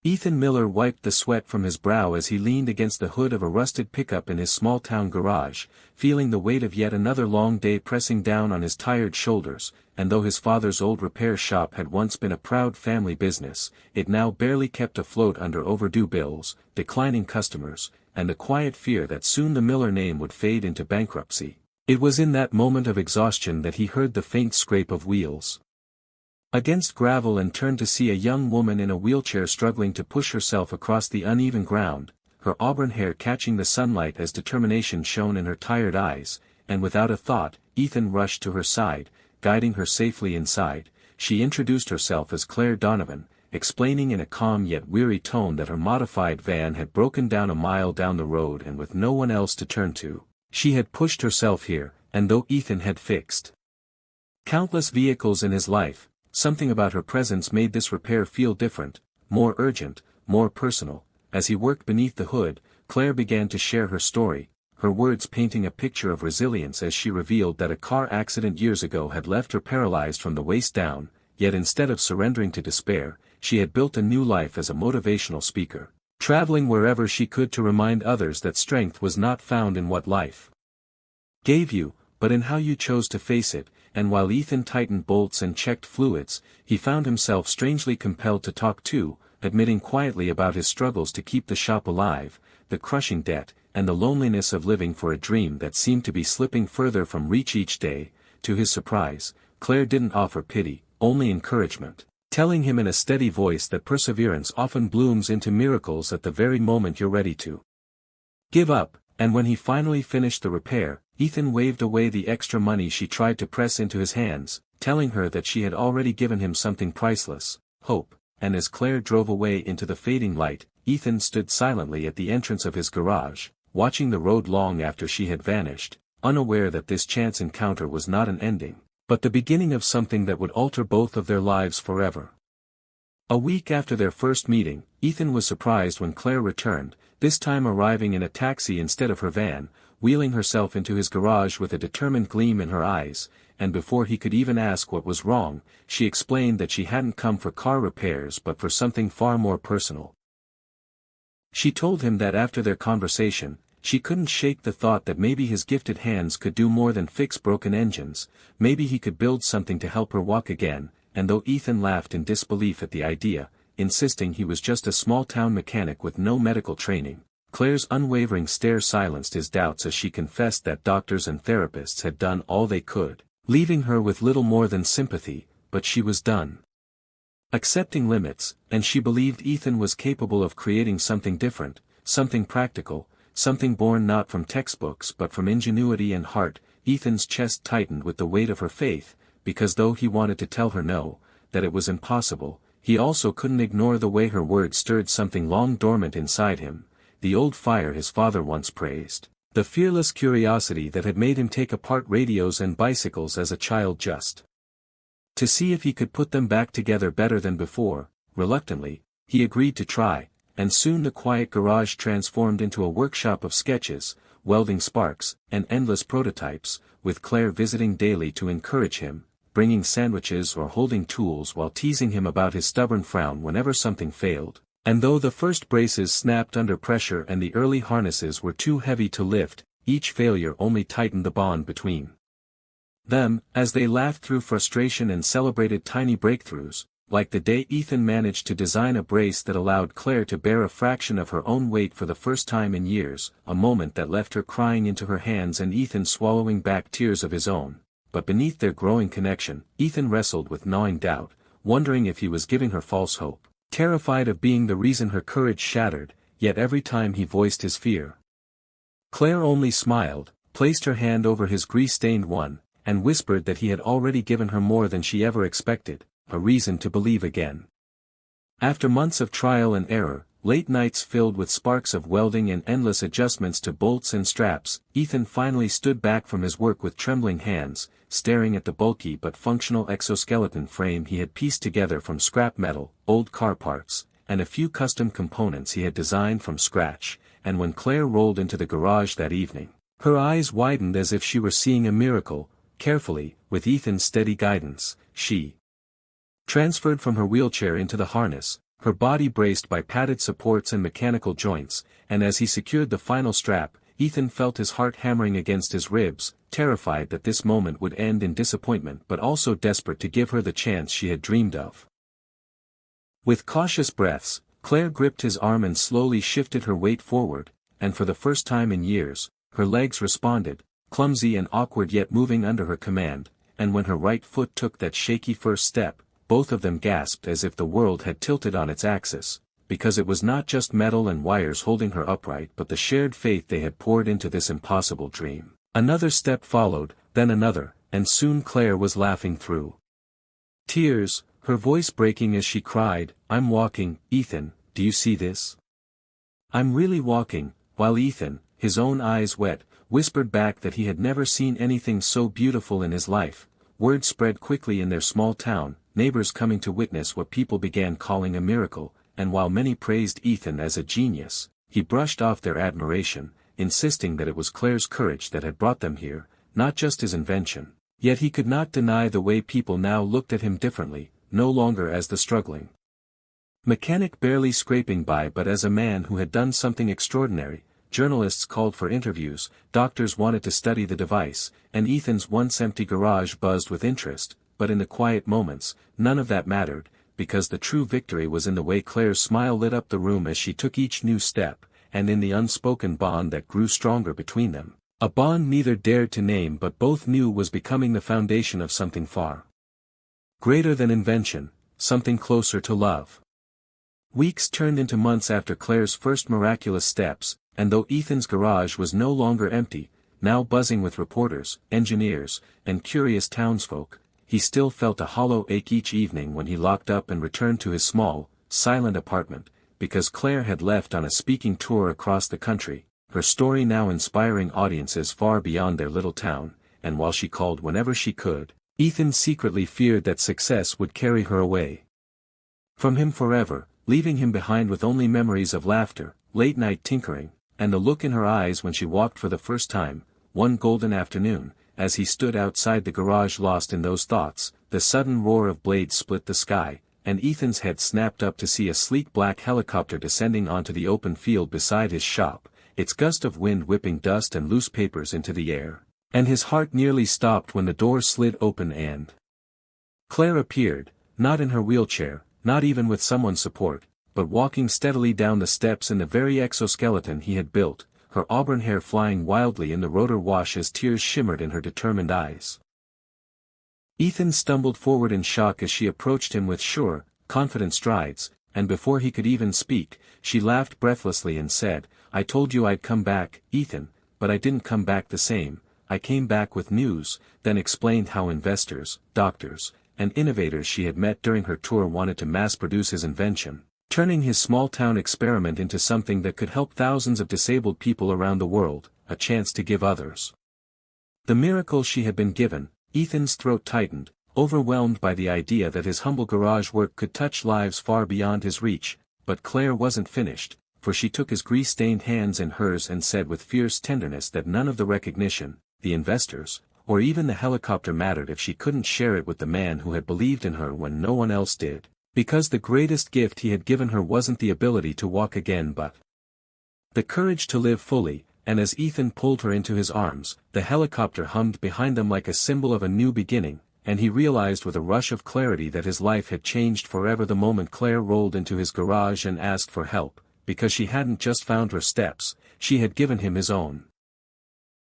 Ethan Miller wiped the sweat from his brow as he leaned against the hood of a rusted pickup in his small-town garage, feeling the weight of yet another long day pressing down on his tired shoulders, and though his father's old repair shop had once been a proud family business, it now barely kept afloat under overdue bills, declining customers, and the quiet fear that soon the Miller name would fade into bankruptcy. It was in that moment of exhaustion that he heard the faint scrape of wheels against gravel and turned to see a young woman in a wheelchair struggling to push herself across the uneven ground, her auburn hair catching the sunlight as determination shone in her tired eyes, and without a thought, Ethan rushed to her side, guiding her safely inside. She introduced herself as Claire Donovan, explaining in a calm yet weary tone that her modified van had broken down a mile down the road and with no one else to turn to, she had pushed herself here, and though Ethan had fixed countless vehicles in his life, something about her presence made this repair feel different, more urgent, more personal. As he worked beneath the hood, Claire began to share her story, her words painting a picture of resilience as she revealed that a car accident years ago had left her paralyzed from the waist down, yet instead of surrendering to despair, she had built a new life as a motivational speaker, traveling wherever she could to remind others that strength was not found in what life gave you, but in how you chose to face it. And while Ethan tightened bolts and checked fluids, he found himself strangely compelled to talk too, admitting quietly about his struggles to keep the shop alive, the crushing debt, and the loneliness of living for a dream that seemed to be slipping further from reach each day. To his surprise, Claire didn't offer pity, only encouragement, telling him in a steady voice that perseverance often blooms into miracles at the very moment you're ready to give up. And when he finally finished the repair, Ethan waved away the extra money she tried to press into his hands, telling her that she had already given him something priceless, hope. And as Claire drove away into the fading light, Ethan stood silently at the entrance of his garage, watching the road long after she had vanished, unaware that this chance encounter was not an ending, but the beginning of something that would alter both of their lives forever. A week after their first meeting, Ethan was surprised when Claire returned, this time arriving in a taxi instead of her van, wheeling herself into his garage with a determined gleam in her eyes, and before he could even ask what was wrong, she explained that she hadn't come for car repairs but for something far more personal. She told him that after their conversation, she couldn't shake the thought that maybe his gifted hands could do more than fix broken engines, maybe he could build something to help her walk again, and though Ethan laughed in disbelief at the idea, insisting he was just a small-town mechanic with no medical training, Claire's unwavering stare silenced his doubts as she confessed that doctors and therapists had done all they could, leaving her with little more than sympathy, but she was done accepting limits, and she believed Ethan was capable of creating something different, something practical, something born not from textbooks but from ingenuity and heart. Ethan's chest tightened with the weight of her faith, because though he wanted to tell her no, that it was impossible, he also couldn't ignore the way her words stirred something long dormant inside him, the old fire his father once praised, the fearless curiosity that had made him take apart radios and bicycles as a child just to see if he could put them back together better than before. Reluctantly, he agreed to try, and soon the quiet garage transformed into a workshop of sketches, welding sparks, and endless prototypes, with Claire visiting daily to encourage him, bringing sandwiches or holding tools while teasing him about his stubborn frown whenever something failed. And though the first braces snapped under pressure and the early harnesses were too heavy to lift, each failure only tightened the bond between them, as they laughed through frustration and celebrated tiny breakthroughs, like the day Ethan managed to design a brace that allowed Claire to bear a fraction of her own weight for the first time in years, a moment that left her crying into her hands and Ethan swallowing back tears of his own. But beneath their growing connection, Ethan wrestled with gnawing doubt, wondering if he was giving her false hope, terrified of being the reason her courage shattered, yet every time he voiced his fear, Claire only smiled, placed her hand over his grease-stained one, and whispered that he had already given her more than she ever expected, a reason to believe again. After months of trial and error, late nights filled with sparks of welding and endless adjustments to bolts and straps, Ethan finally stood back from his work with trembling hands, staring at the bulky but functional exoskeleton frame he had pieced together from scrap metal, old car parts, and a few custom components he had designed from scratch. And when Claire rolled into the garage that evening, her eyes widened as if she were seeing a miracle. Carefully, with Ethan's steady guidance, she transferred from her wheelchair into the harness, her body braced by padded supports and mechanical joints, and as he secured the final strap, Ethan felt his heart hammering against his ribs, terrified that this moment would end in disappointment but also desperate to give her the chance she had dreamed of. With cautious breaths, Claire gripped his arm and slowly shifted her weight forward, and for the first time in years, her legs responded, clumsy and awkward yet moving under her command, and when her right foot took that shaky first step, both of them gasped as if the world had tilted on its axis, because it was not just metal and wires holding her upright but the shared faith they had poured into this impossible dream. Another step followed, then another, and soon Claire was laughing through tears, her voice breaking as she cried, "I'm walking, Ethan, do you see this? I'm really walking," while Ethan, his own eyes wet, whispered back that he had never seen anything so beautiful in his life. Word spread quickly in their small town, neighbors coming to witness what people began calling a miracle, and while many praised Ethan as a genius, he brushed off their admiration, insisting that it was Claire's courage that had brought them here, not just his invention. Yet he could not deny the way people now looked at him differently, no longer as the struggling mechanic barely scraping by but as a man who had done something extraordinary. Journalists called for interviews, doctors wanted to study the device, and Ethan's once empty garage buzzed with interest, but in the quiet moments, none of that mattered, because the true victory was in the way Claire's smile lit up the room as she took each new step, and in the unspoken bond that grew stronger between them, a bond neither dared to name but both knew was becoming the foundation of something far greater than invention, something closer to love. Weeks turned into months after Claire's first miraculous steps, and though Ethan's garage was no longer empty, now buzzing with reporters, engineers, and curious townsfolk, he still felt a hollow ache each evening when he locked up and returned to his small, silent apartment, because Claire had left on a speaking tour across the country, her story now inspiring audiences far beyond their little town, and while she called whenever she could, Ethan secretly feared that success would carry her away from him forever, leaving him behind with only memories of laughter, late-night tinkering, and the look in her eyes when she walked for the first time, one golden afternoon, as he stood outside the garage lost in those thoughts. The sudden roar of blades split the sky, and Ethan's head snapped up to see a sleek black helicopter descending onto the open field beside his shop, its gust of wind whipping dust and loose papers into the air, and his heart nearly stopped when the door slid open and Claire appeared, not in her wheelchair, not even with someone's support, but walking steadily down the steps in the very exoskeleton he had built, her auburn hair flying wildly in the rotor wash as tears shimmered in her determined eyes. Ethan stumbled forward in shock as she approached him with sure, confident strides, and before he could even speak, she laughed breathlessly and said, "I told you I'd come back, Ethan, but I didn't come back the same. I came back with news," then explained how investors, doctors, and innovators she had met during her tour wanted to mass-produce his invention, turning his small-town experiment into something that could help thousands of disabled people around the world, a chance to give others the miracle she had been given. Ethan's throat tightened, overwhelmed by the idea that his humble garage work could touch lives far beyond his reach, but Claire wasn't finished, for she took his grease-stained hands in hers and said with fierce tenderness that none of the recognition, the investors, or even the helicopter mattered if she couldn't share it with the man who had believed in her when no one else did, because the greatest gift he had given her wasn't the ability to walk again but the courage to live fully. And as Ethan pulled her into his arms, the helicopter hummed behind them like a symbol of a new beginning, and he realized with a rush of clarity that his life had changed forever the moment Claire rolled into his garage and asked for help, because she hadn't just found her steps, she had given him his own.